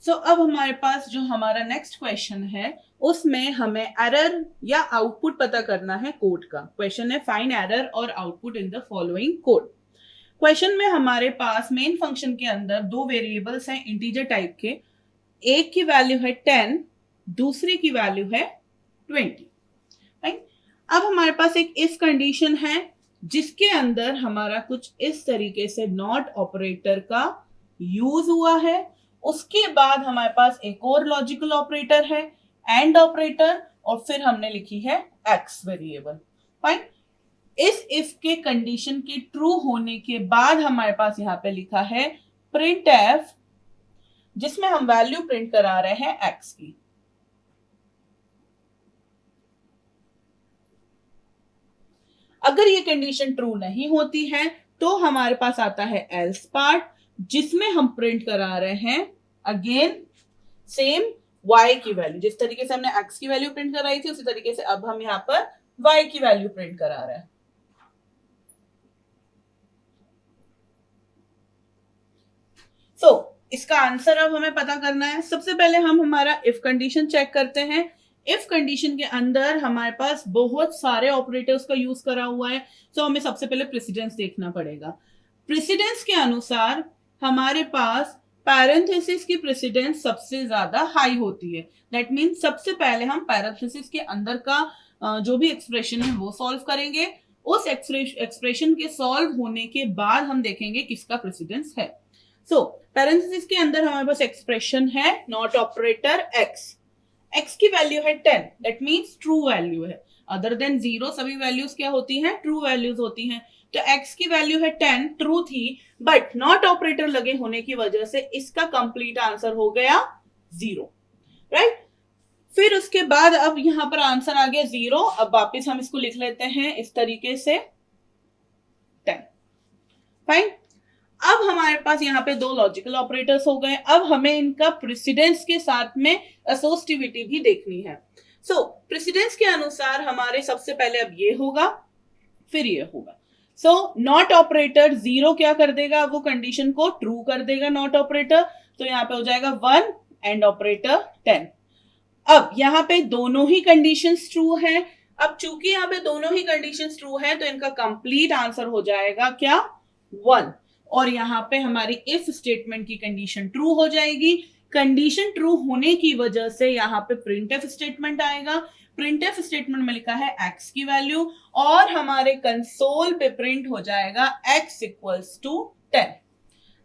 सो अब हमारे पास जो हमारा नेक्स्ट क्वेश्चन है उसमें हमें एरर या आउटपुट पता करना है कोड का। क्वेश्चन है फाइंड एरर और output in the following code. Question में हमारे पास मेन फंक्शन के अंदर दो वेरिएबल्स हैं इंटीजर टाइप के, एक की वैल्यू है 10, दूसरी की वैल्यू है 20। राइट, अब हमारे पास एक इफ कंडीशन है जिसके अंदर हमारा कुछ इस तरीके से नॉट ऑपरेटर का यूज हुआ है। उसके बाद हमारे पास एक और लॉजिकल ऑपरेटर है एंड ऑपरेटर, और फिर हमने लिखी है एक्स वेरिएबल। फाइन, इस इफ के कंडीशन के ट्रू होने के बाद हमारे पास यहां पे लिखा है प्रिंट एफ, जिसमें हम वैल्यू प्रिंट करा रहे हैं एक्स की। अगर ये कंडीशन ट्रू नहीं होती है तो हमारे पास आता है एल्स पार्ट, जिसमें हम प्रिंट करा रहे हैं अगेन सेम y की वैल्यू। जिस तरीके से हमने x की वैल्यू प्रिंट कराई थी उसी तरीके से अब हम यहां पर y की वैल्यू प्रिंट करा रहे हैं। सो इसका आंसर अब हमें पता करना है। सबसे पहले हम हमारा इफ कंडीशन चेक करते हैं। इफ कंडीशन के अंदर हमारे पास बहुत सारे ऑपरेटर्स का यूज करा हुआ है, तो हमें सबसे पहले प्रेसिडेंस देखना पड़ेगा। प्रेसिडेंस के अनुसार हमारे पास पैरेंथेसिस की प्रेसिडेंस सबसे ज्यादा हाई होती है। दैट मीन सबसे पहले हम पैरेंथेसिस के अंदर का जो भी एक्सप्रेशन है वो सॉल्व करेंगे। उस एक्सप्रेशन के सॉल्व होने के बाद हम देखेंगे किसका प्रेसिडेंस है। सो पैरेंथेसिस के अंदर हमारे पास एक्सप्रेशन है नॉट ऑपरेटर एक्स की वैल्यू है 10, दैट मीन्स ट्रू वैल्यू है। अदर देन 0 सभी वैल्यूज क्या होती हैं, ट्रू वैल्यूज होती हैं। तो x की वैल्यू है 10, ट्रू थी, बट नॉट ऑपरेटर लगे होने की वजह से इसका कंप्लीट आंसर हो गया 0। राइट, फिर उसके बाद अब यहां पर आंसर आ गया 0। अब वापिस हम इसको लिख लेते हैं इस तरीके से 10। फाइन, अब हमारे पास यहाँ पे दो लॉजिकल ऑपरेटर्स हो गए। अब हमें इनका प्रेसिडेंस के साथ में एसोसिएटिविटी भी देखनी है। सो प्रेसिडेंस के अनुसार हमारे सबसे पहले अब ये होगा, फिर ये होगा। सो नॉट ऑपरेटर 0 क्या कर देगा, वो कंडीशन को ट्रू कर देगा नॉट ऑपरेटर। तो यहाँ पे हो जाएगा 1 एंड ऑपरेटर 10। अब यहाँ पे दोनों ही कंडीशंस ट्रू हैं। अब चूंकि यहाँ पे दोनों ही कंडीशंस ट्रू हैं तो इनका कंप्लीट आंसर हो जाएगा क्या, 1। और यहाँ पे हमारी इफ स्टेटमेंट की कंडीशन ट्रू हो जाएगी। कंडीशन ट्रू होने की वजह से यहाँ पे प्रिंटफ स्टेटमेंट आएगा। प्रिंटफ स्टेटमेंट में लिखा है x की वैल्यू, और हमारे कंसोल पे प्रिंट हो जाएगा x इक्वल्स टू 10।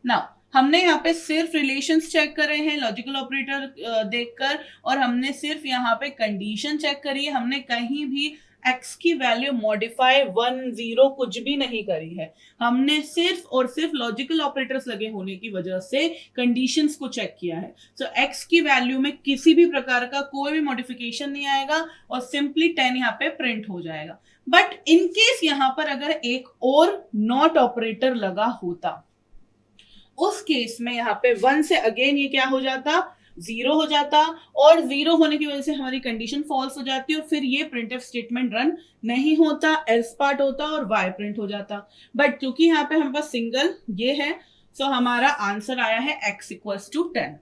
नाउ हमने यहाँ पे सिर्फ रिलेशंस चेक करे हैं लॉजिकल ऑपरेटर देखकर, और हमने सिर्फ यहाँ पे कंडीशन चेक करी है। हमने कहीं भी x की वैल्यू मॉडिफाई 1 0 कुछ भी नहीं करी है। हमने सिर्फ और सिर्फ लॉजिकल ऑपरेटर्स लगे होने की वजह से कंडीशंस को चेक किया है। सो x की वैल्यू में किसी भी प्रकार का कोई भी मॉडिफिकेशन नहीं आएगा और सिंपली 10 यहाँ पे प्रिंट हो जाएगा। बट इन केस यहाँ पर अगर एक और नॉट ऑपरेटर लगा होता, उस केस में यहाँ पे 1 से अगेन ये क्या हो जाता, 0 हो जाता, और 0 होने की वजह से हमारी कंडीशन फॉल्स हो जाती और फिर ये प्रिंटफ स्टेटमेंट रन नहीं होता, एल्स पार्ट होता और y प्रिंट हो जाता। बट क्योंकि यहाँ पे हमारे पास सिंगल ये है, सो हमारा आंसर आया है x इक्वल्स टू 10।